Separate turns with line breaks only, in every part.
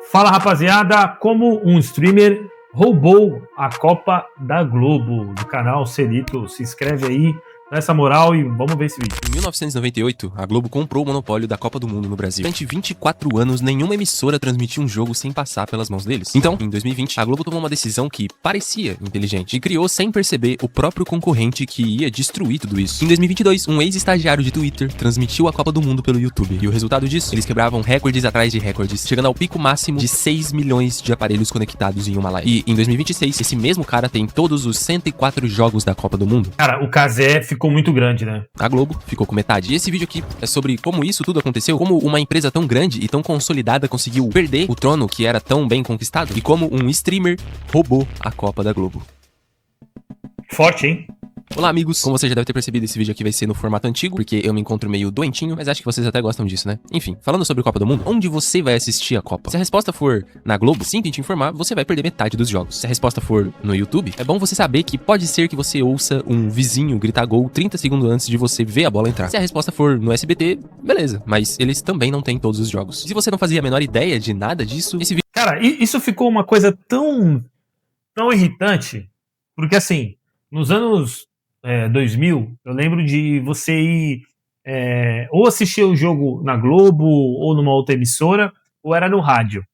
Fala, rapaziada, como um streamer roubou a Copa da Globo do canal Celito. Se inscreve aí, dá essa moral e vamos ver esse vídeo.
Em 1998, a Globo comprou o monopólio da Copa do Mundo no Brasil. Durante 24 anos, nenhuma emissora transmitiu um jogo sem passar pelas mãos deles. Então, em 2020, a Globo tomou uma decisão que parecia inteligente e criou, sem perceber, o próprio concorrente que ia destruir tudo isso. Em 2022, um ex-estagiário de Twitter transmitiu a Copa do Mundo pelo YouTube. E o resultado disso, eles quebravam recordes atrás de recordes, chegando ao pico máximo de 6 milhões de aparelhos conectados em uma live. E em 2026, esse mesmo cara tem todos os 104 jogos da Copa do Mundo.
Cara, o casé ficou muito grande, né?
A Globo ficou com metade. E esse vídeo aqui é sobre como isso tudo aconteceu, como uma empresa tão grande e tão consolidada conseguiu perder o trono que era tão bem conquistado e como um streamer roubou a Copa da Globo.
Forte, hein?
Olá, amigos! Como você já deve ter percebido, esse vídeo aqui vai ser no formato antigo, porque eu me encontro meio doentinho, mas acho que vocês até gostam disso, né? Enfim, falando sobre Copa do Mundo, onde você vai assistir a Copa? Se a resposta for na Globo, sinto em te informar, você vai perder metade dos jogos. Se a resposta for no YouTube, é bom você saber que pode ser que você ouça um vizinho gritar gol 30 segundos antes de você ver a bola entrar. Se a resposta for no SBT, beleza, mas eles também não têm todos os jogos. Se você não fazia a menor ideia de nada disso, esse vídeo...
Cara, isso ficou uma coisa tão irritante, porque assim, nos anos 2000, eu lembro de você ir ou assistir o jogo na Globo ou numa outra emissora, ou era no rádio.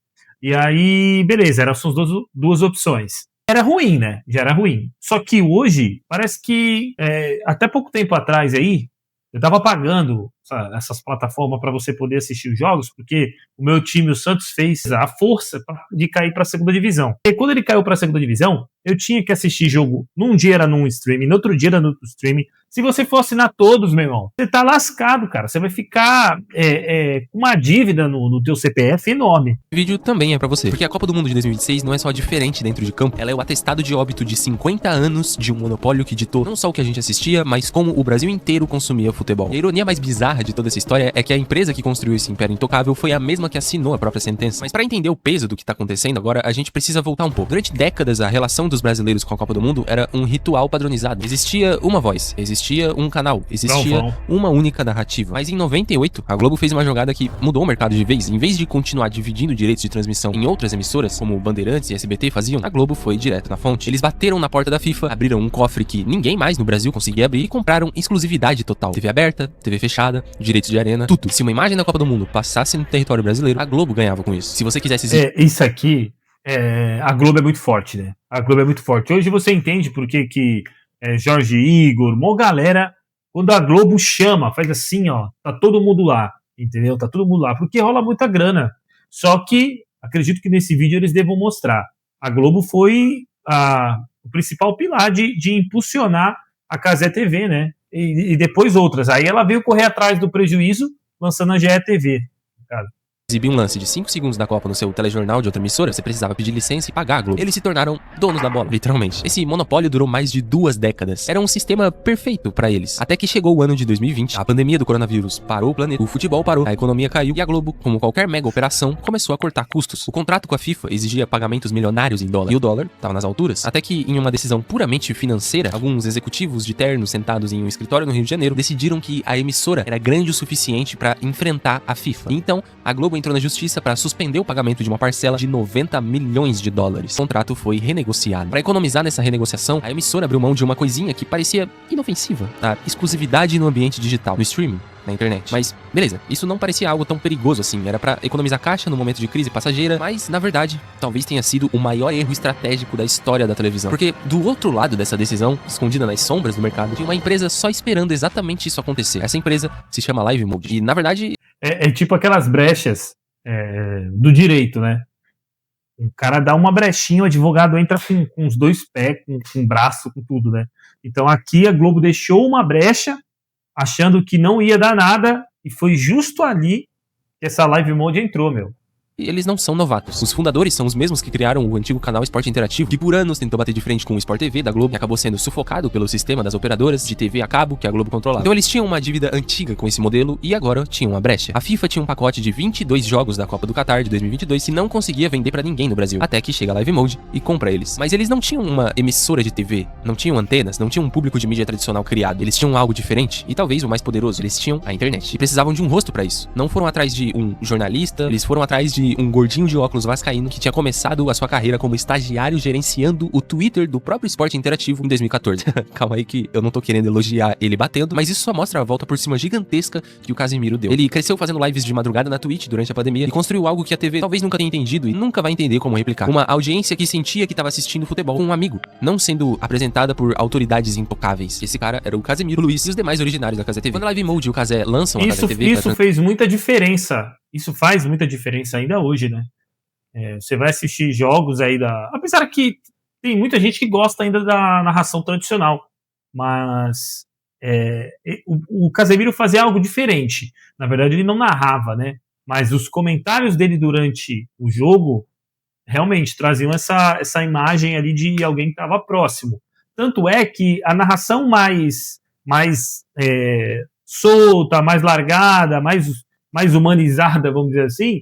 E aí, beleza, eram essas duas opções. Era ruim, né? Já era ruim. Só que hoje, parece que até pouco tempo atrás aí, eu tava pagando essas plataformas para você poder assistir os jogos, porque o meu time, o Santos, fez a força de cair para a segunda divisão. E quando ele caiu para a segunda divisão, eu tinha que assistir jogo. Num dia era num streaming, no outro dia era no outro streaming. Se você for assinar todos, meu irmão, você tá lascado, cara. Você vai ficar com uma dívida no teu CPF enorme.
O vídeo também é pra você, porque a Copa do Mundo de 2026 não é só diferente dentro de campo, ela é o atestado de óbito de 50 anos de um monopólio que ditou não só o que a gente assistia, mas como o Brasil inteiro consumia futebol. E a ironia mais bizarra de toda essa história é que a empresa que construiu esse império intocável foi a mesma que assinou a própria sentença. Mas pra entender o peso do que tá acontecendo agora, a gente precisa voltar um pouco. Durante décadas, a relação dos brasileiros com a Copa do Mundo era um ritual padronizado. Existia uma voz, existia um canal, existia uma única narrativa. Mas em 98, a Globo fez uma jogada que mudou o mercado de vez. Em vez de continuar dividindo direitos de transmissão em outras emissoras, como Bandeirantes e SBT faziam, a Globo foi direto na fonte. Eles bateram na porta da FIFA, abriram um cofre que ninguém mais no Brasil conseguia abrir e compraram exclusividade total. TV aberta, TV fechada, direitos de arena, tudo. Se uma imagem da Copa do Mundo passasse no território brasileiro, a Globo ganhava com isso. Se você quisesse...
Isso aqui, a Globo é muito forte, né? A Globo é muito forte. Hoje você entende por que Jorge Igor, uma galera, quando a Globo chama, faz assim, ó, tá todo mundo lá, entendeu? Tá todo mundo lá, porque rola muita grana. Só que, acredito que nesse vídeo eles devam mostrar. A Globo foi o principal pilar de impulsionar a Cazé TV, né? E depois outras. Aí ela veio correr atrás do prejuízo, lançando a GE TV, cara.
Exibir um lance de 5 segundos da Copa no seu telejornal de outra emissora, você precisava pedir licença e pagar a Globo. Eles se tornaram donos da bola, literalmente. Esse monopólio durou mais de 2 décadas. Era um sistema perfeito pra eles. Até que chegou o ano de 2020, a pandemia do coronavírus parou o planeta, o futebol parou, a economia caiu e a Globo, como qualquer mega operação, começou a cortar custos. O contrato com a FIFA exigia pagamentos milionários em dólar, e o dólar tava nas alturas. Até que, em uma decisão puramente financeira, alguns executivos de terno sentados em um escritório no Rio de Janeiro decidiram que a emissora era grande o suficiente pra enfrentar a FIFA. E então, a Globo entrou na justiça para suspender o pagamento de uma parcela de 90 milhões de dólares. O contrato foi renegociado. Para economizar nessa renegociação, a emissora abriu mão de uma coisinha que parecia inofensiva, a exclusividade no ambiente digital, no streaming, na internet. Mas, beleza, isso não parecia algo tão perigoso assim, era para economizar caixa no momento de crise passageira, mas, na verdade, talvez tenha sido o maior erro estratégico da história da televisão. Porque, do outro lado dessa decisão, escondida nas sombras do mercado, tinha uma empresa só esperando exatamente isso acontecer. Essa empresa se chama Live Mode. E, na verdade...
É tipo aquelas brechas do direito, né? O cara dá uma brechinha, o advogado entra com os 2 pés, com o braço, com tudo, né? Então aqui a Globo deixou uma brecha, achando que não ia dar nada, e foi justo ali que essa Live Mode entrou, meu.
E eles não são novatos. Os fundadores são os mesmos que criaram o antigo canal Esporte Interativo, que por anos tentou bater de frente com o Sport TV da Globo e acabou sendo sufocado pelo sistema das operadoras de TV a cabo que a Globo controlava. Então eles tinham uma dívida antiga com esse modelo e agora tinham uma brecha. A FIFA tinha um pacote de 22 jogos da Copa do Catar de 2022 que não conseguia vender pra ninguém no Brasil, até que chega a Live Mode e compra eles. Mas eles não tinham uma emissora de TV, não tinham antenas, não tinham um público de mídia tradicional criado. Eles tinham algo diferente e talvez o mais poderoso, eles tinham a internet. E precisavam de um rosto pra isso. Não foram atrás de um jornalista, eles foram atrás de de um gordinho de óculos vascaíno que tinha começado a sua carreira como estagiário gerenciando o Twitter do próprio Esporte Interativo em 2014. Calma aí que eu não tô querendo elogiar ele batendo, mas isso só mostra a volta por cima gigantesca que o Casemiro deu. Ele cresceu fazendo lives de madrugada na Twitch durante a pandemia e construiu algo que a TV talvez nunca tenha entendido e nunca vai entender como replicar. Uma audiência que sentia que estava assistindo futebol com um amigo, não sendo apresentada por autoridades intocáveis. Esse cara era o Casemiro, o Luiz e os demais originários da Cazé TV. Quando a Live Mode e o Cazé lançam a Cazé TV...
Isso fez muita diferença. Isso faz muita diferença ainda hoje, né? Você vai assistir jogos aí apesar que tem muita gente que gosta ainda da narração tradicional, mas o Casemiro fazia algo diferente. Na verdade, ele não narrava, né? Mas os comentários dele durante o jogo realmente traziam essa imagem ali de alguém que estava próximo. Tanto é que a narração mais solta, mais largada, mais humanizada, vamos dizer assim,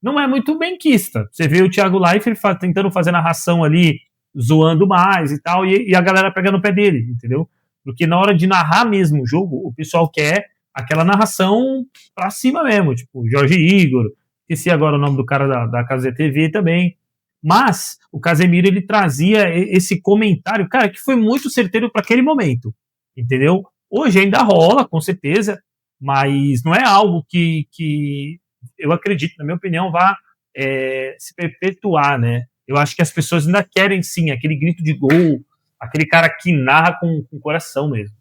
não é muito benquista. Você vê o Thiago Leifert tentando fazer narração ali, zoando mais e tal, e a galera pega no pé dele, entendeu? Porque na hora de narrar mesmo o jogo, o pessoal quer aquela narração pra cima mesmo, tipo Jorge Igor, esqueci agora o nome do cara da Cazé TV também, mas o Casemiro, ele trazia esse comentário, cara, que foi muito certeiro para aquele momento, entendeu? Hoje ainda rola, com certeza, mas não é algo que eu acredito, na minha opinião, vá se perpetuar, né? Eu acho que as pessoas ainda querem, sim, aquele grito de gol, aquele cara que narra com o coração mesmo.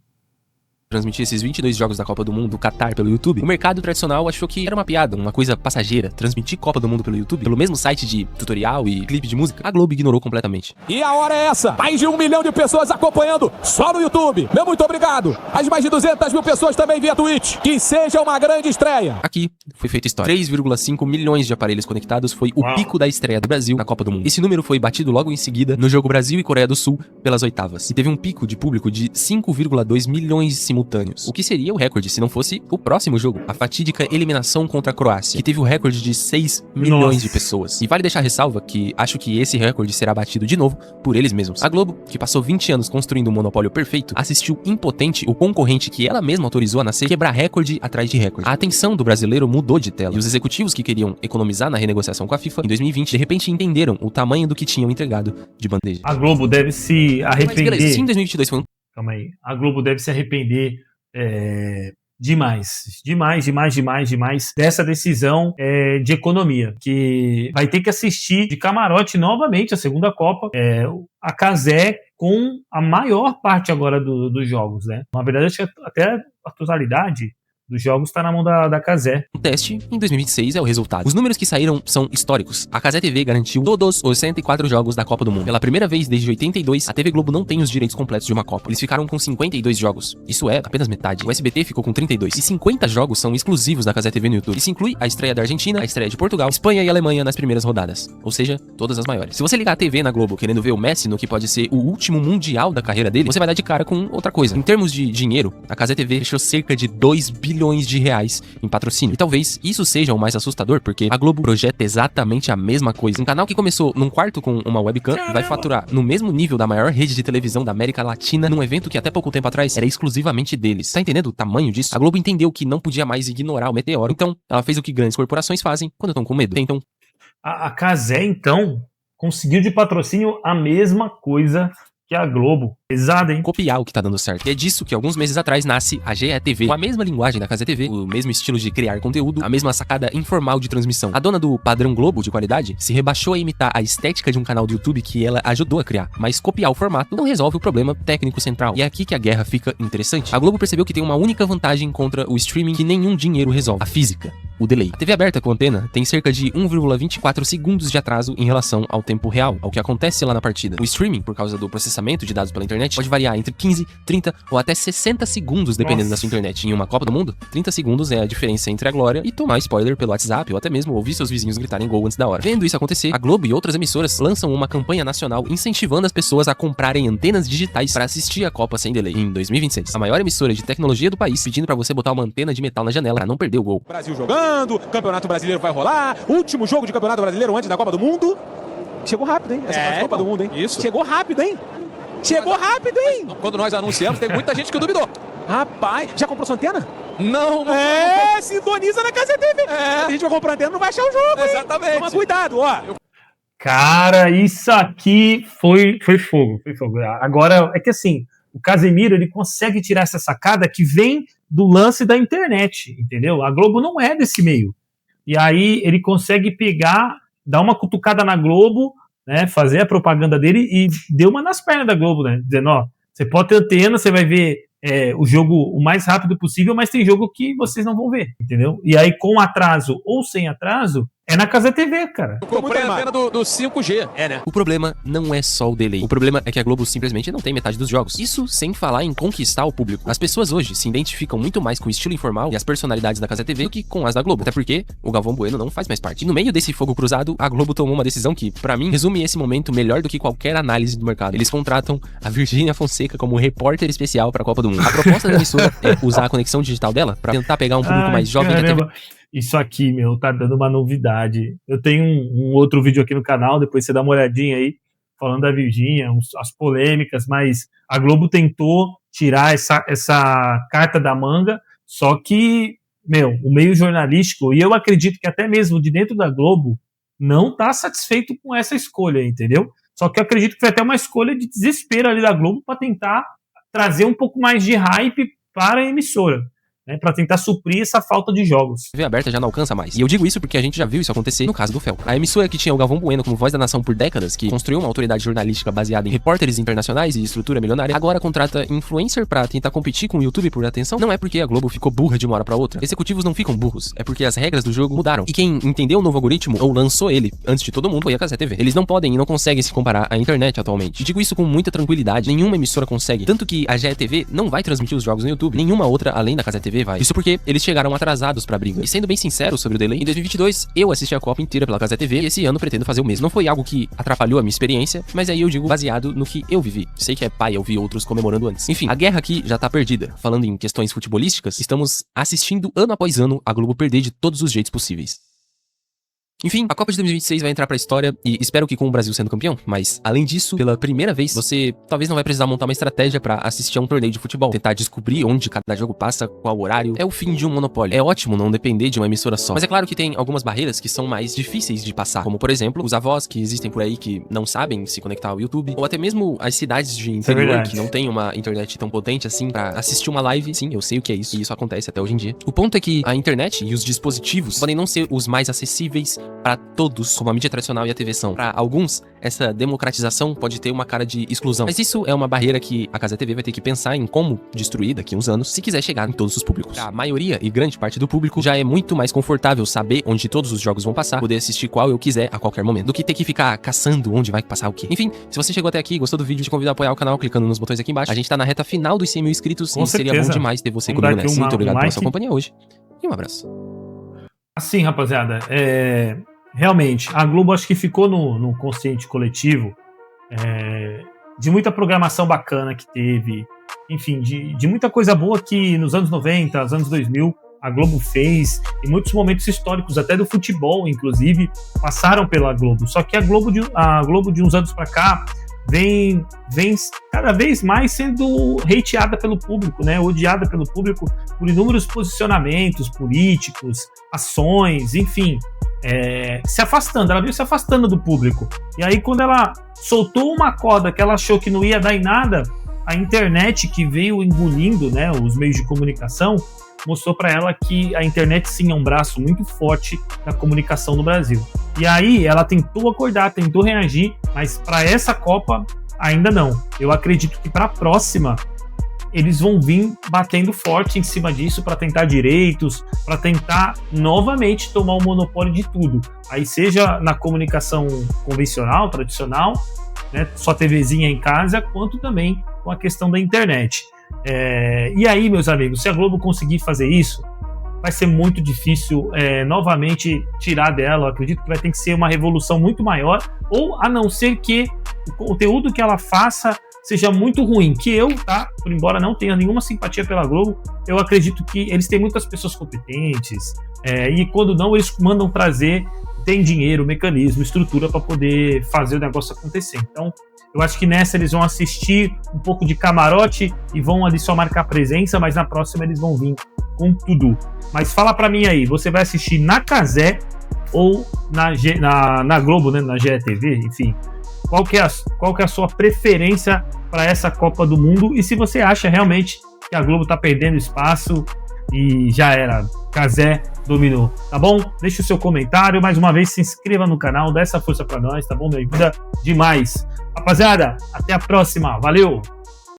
Transmitir esses 22 jogos da Copa do Mundo do Qatar pelo YouTube, o mercado tradicional achou que era uma piada, uma coisa passageira, transmitir Copa do Mundo pelo YouTube, pelo mesmo site de tutorial e clipe de música. A Globo ignorou completamente.
E a hora é essa, mais de 1 milhão de pessoas acompanhando só no YouTube. Meu muito obrigado. As mais de 200 mil pessoas também via Twitch. Que seja uma grande estreia.
Aqui foi feita história. 3,5 milhões de aparelhos conectados foi o pico da estreia do Brasil na Copa do Mundo. Esse número foi batido logo em seguida no jogo Brasil e Coreia do Sul pelas oitavas. E teve um pico de público de 5,2 milhões simultâneos. O que seria o recorde se não fosse o próximo jogo, a fatídica eliminação contra a Croácia, que teve o recorde de 6 milhões de pessoas. E vale deixar a ressalva que acho que esse recorde será batido de novo por eles mesmos. A Globo, que passou 20 anos construindo um monopólio perfeito, assistiu impotente o concorrente que ela mesma autorizou a nascer quebrar recorde atrás de recorde. A atenção do brasileiro mudou de tela, e os executivos que queriam economizar na renegociação com a FIFA em 2020, de repente entenderam o tamanho do que tinham entregado de bandeja.
A Globo deve se arrepender. Mas beleza,
sim, 2022 foi um...
Calma aí. A Globo deve se arrepender demais dessa decisão de economia, que vai ter que assistir de camarote novamente a segunda Copa, a Cazé com a maior parte agora dos jogos, né? Na verdade, acho que até a totalidade dos jogos tá na mão da Cazé.
O teste em 2026 é o resultado. Os números que saíram são históricos. A Cazé TV garantiu todos os 104 jogos da Copa do Mundo. Pela primeira vez desde 82, a TV Globo não tem os direitos completos de uma Copa. Eles ficaram com 52 jogos. Isso é apenas metade. O SBT ficou com 32. E 50 jogos são exclusivos da Cazé TV no YouTube. Isso inclui a estreia da Argentina, a estreia de Portugal, Espanha e Alemanha nas primeiras rodadas. Ou seja, todas as maiores. Se você ligar a TV na Globo querendo ver o Messi no que pode ser o último mundial da carreira dele, você vai dar de cara com outra coisa. Em termos de dinheiro, a Cazé TV fechou cerca de 2 bilhões de reais em patrocínio. E talvez isso seja o mais assustador, porque a Globo projeta exatamente a mesma coisa. Um canal que começou num quarto com uma webcam vai faturar no mesmo nível da maior rede de televisão da América Latina, num evento que até pouco tempo atrás era exclusivamente deles. Tá entendendo o tamanho disso? A Globo entendeu que não podia mais ignorar o meteoro, então ela fez o que grandes corporações fazem quando estão com medo. Tentam.
A Cazé, então, conseguiu de patrocínio a mesma coisa que a Globo. Pesado, hein?
Copiar o que tá dando certo. E é disso que alguns meses atrás nasce a GETV, com a mesma linguagem da Cazé TV, o mesmo estilo de criar conteúdo, a mesma sacada informal de transmissão. A dona do padrão Globo de qualidade se rebaixou a imitar a estética de um canal do YouTube que ela ajudou a criar, mas copiar o formato não resolve o problema técnico central. E é aqui que a guerra fica interessante. A Globo percebeu que tem uma única vantagem contra o streaming que nenhum dinheiro resolve: a física. O delay. A TV aberta com antena tem cerca de 1,24 segundos de atraso em relação ao tempo real, ao que acontece lá na partida. O streaming, por causa do processamento de dados pela internet, pode variar entre 15, 30 ou até 60 segundos, dependendo da sua internet. Em uma Copa do Mundo, 30 segundos é a diferença entre a glória e tomar spoiler pelo WhatsApp, ou até mesmo ouvir seus vizinhos gritarem gol antes da hora. Vendo isso acontecer, a Globo e outras emissoras lançam uma campanha nacional incentivando as pessoas a comprarem antenas digitais para assistir a Copa sem delay. Em 2026, a maior emissora de tecnologia do país pedindo para você botar uma antena de metal na janela para não perder o gol.
Brasil jogando, Campeonato Brasileiro vai rolar, último jogo de Campeonato Brasileiro antes da Copa do Mundo. Chegou rápido, hein? Essa Copa do Mundo, hein?
Isso.
Chegou rápido, hein? Chegou rápido, hein?
Quando nós anunciamos, tem muita gente que duvidou.
Rapaz, já comprou sua antena? Não.
Sintoniza na Casa TV. A gente vai comprar dentro, não vai achar o jogo.
Exatamente.
Toma cuidado, ó.
Cara, isso aqui foi fogo. Agora, é que assim, o Casemiro, ele consegue tirar essa sacada que vem do lance da internet, entendeu? A Globo não é desse meio. E aí ele consegue pegar, dar uma cutucada na Globo, né, fazer a propaganda dele e deu uma nas pernas da Globo, né? Dizendo, ó, você pode ter antena, você vai ver o jogo o mais rápido possível, mas tem jogo que vocês não vão ver, entendeu? E aí, com atraso ou sem atraso, é na Casa TV, cara.
Eu comprei a antena do 5G.
Né?
O problema não é só o delay. O problema é que a Globo simplesmente não tem metade dos jogos. Isso sem falar em conquistar o público. As pessoas hoje se identificam muito mais com o estilo informal e as personalidades da Casa TV do que com as da Globo. Até porque o Galvão Bueno não faz mais parte. E no meio desse fogo cruzado, a Globo tomou uma decisão que, pra mim, resume esse momento melhor do que qualquer análise do mercado. Eles contratam a Virgínia Fonseca como repórter especial pra Copa do Mundo. A proposta da emissora é usar a conexão digital dela pra tentar pegar um público mais jovem da TV.
Isso aqui, tá dando uma novidade. Eu tenho um outro vídeo aqui no canal, depois você dá uma olhadinha aí, falando da Virgínia, as polêmicas, mas a Globo tentou tirar essa carta da manga, só que, o meio jornalístico, e eu acredito que até mesmo de dentro da Globo, não tá satisfeito com essa escolha, entendeu? Só que eu acredito que foi até uma escolha de desespero ali da Globo para tentar trazer um pouco mais de hype para a emissora, né, para tentar suprir essa falta de jogos.
A TV aberta já não alcança mais. E eu digo isso porque a gente já viu isso acontecer no caso do Fel. A emissora que tinha o Galvão Bueno como voz da nação por décadas, que construiu uma autoridade jornalística baseada em repórteres internacionais e estrutura milionária, agora contrata influencer pra tentar competir com o YouTube por atenção. Não é porque a Globo ficou burra de uma hora pra outra. Executivos não ficam burros. É porque as regras do jogo mudaram. E quem entendeu o novo algoritmo, ou lançou ele, antes de todo mundo, foi a Casa TV. Eles não podem e não conseguem se comparar à internet atualmente. E digo isso com muita tranquilidade. Nenhuma emissora consegue. Tanto que a GE.TV não vai transmitir os jogos no YouTube. Nenhuma outra, além da Casa TV, vai. Isso porque eles chegaram atrasados pra briga. E sendo bem sincero sobre o delay, em 2022 eu assisti a Copa inteira pela Casa TV e esse ano pretendo fazer o mesmo. Não foi algo que atrapalhou a minha experiência, mas aí eu digo baseado no que eu vivi. Sei que é pai, eu vi outros comemorando antes. Enfim, a guerra aqui já tá perdida. Falando em questões futebolísticas, estamos assistindo ano após ano a Globo perder de todos os jeitos possíveis. Enfim, a Copa de 2026 vai entrar pra história e espero que com o Brasil sendo campeão, mas além disso, pela primeira vez, você talvez não vai precisar montar uma estratégia pra assistir a um torneio de futebol, tentar descobrir onde cada jogo passa, qual horário. É o fim de um monopólio. É ótimo não depender de uma emissora só, mas é claro que tem algumas barreiras que são mais difíceis de passar, como por exemplo, os avós que existem por aí que não sabem se conectar ao YouTube, ou até mesmo as cidades de interior que não tem uma internet tão potente assim pra assistir uma live. Sim, eu sei o que é isso, e isso acontece até hoje em dia. O ponto é que a internet e os dispositivos podem não ser os mais acessíveis para todos, como a mídia tradicional e a TV são. Para alguns, essa democratização pode ter uma cara de exclusão. Mas isso é uma barreira que a Casa TV vai ter que pensar em como destruir daqui a uns anos, se quiser chegar em todos os públicos. A maioria e grande parte do público já é muito mais confortável saber onde todos os jogos vão passar, poder assistir qual eu quiser a qualquer momento, do que ter que ficar caçando onde vai passar o quê. Enfim, se você chegou até aqui e gostou do vídeo, te convido a apoiar o canal clicando nos botões aqui embaixo. A gente tá na reta final dos 100 mil inscritos e seria bom demais ter você comigo nessa. Muito obrigado pela sua companhia hoje e um abraço.
Assim, rapaziada, realmente, a Globo acho que ficou no consciente coletivo de muita programação bacana que teve, enfim, de muita coisa boa que nos anos 90, nos anos 2000, a Globo fez, e muitos momentos históricos, até do futebol, inclusive, passaram pela Globo. Só que a Globo de uns anos pra cá vem cada vez mais sendo hateada pelo público, né? Odiada pelo público por inúmeros posicionamentos políticos, ações, enfim, se afastando. Ela veio se afastando do público. E aí, quando ela soltou uma corda que ela achou que não ia dar em nada, a internet, que veio engolindo, né, os meios de comunicação, mostrou para ela que a internet sim é um braço muito forte da comunicação no Brasil. E aí ela tentou acordar, tentou reagir, mas para essa Copa ainda não. Eu acredito que para a próxima eles vão vir batendo forte em cima disso para tentar direitos, para tentar novamente tomar o monopólio de tudo. Aí seja na comunicação convencional, tradicional, né, só TVzinha em casa, quanto também com a questão da internet. E aí, meus amigos, se a Globo conseguir fazer isso, vai ser muito difícil novamente tirar dela. Eu acredito que vai ter que ser uma revolução muito maior, ou a não ser que o conteúdo que ela faça seja muito ruim, que eu, por embora não tenha nenhuma simpatia pela Globo, eu acredito que eles têm muitas pessoas competentes, e quando não, eles mandam trazer tem dinheiro, mecanismo, estrutura para poder fazer o negócio acontecer. Então, eu acho que nessa eles vão assistir um pouco de camarote e vão ali só marcar presença, mas na próxima eles vão vir com tudo. Mas fala para mim aí, você vai assistir na Cazé ou na Globo, né, na GETV, enfim. Qual que é a sua preferência para essa Copa do Mundo? E se você acha realmente que a Globo tá perdendo espaço e já era, Cazé dominou, tá bom? Deixa o seu comentário, mais uma vez se inscreva no canal, dá essa força para nós, tá bom? Me ajuda demais. Rapaziada, até a próxima, valeu!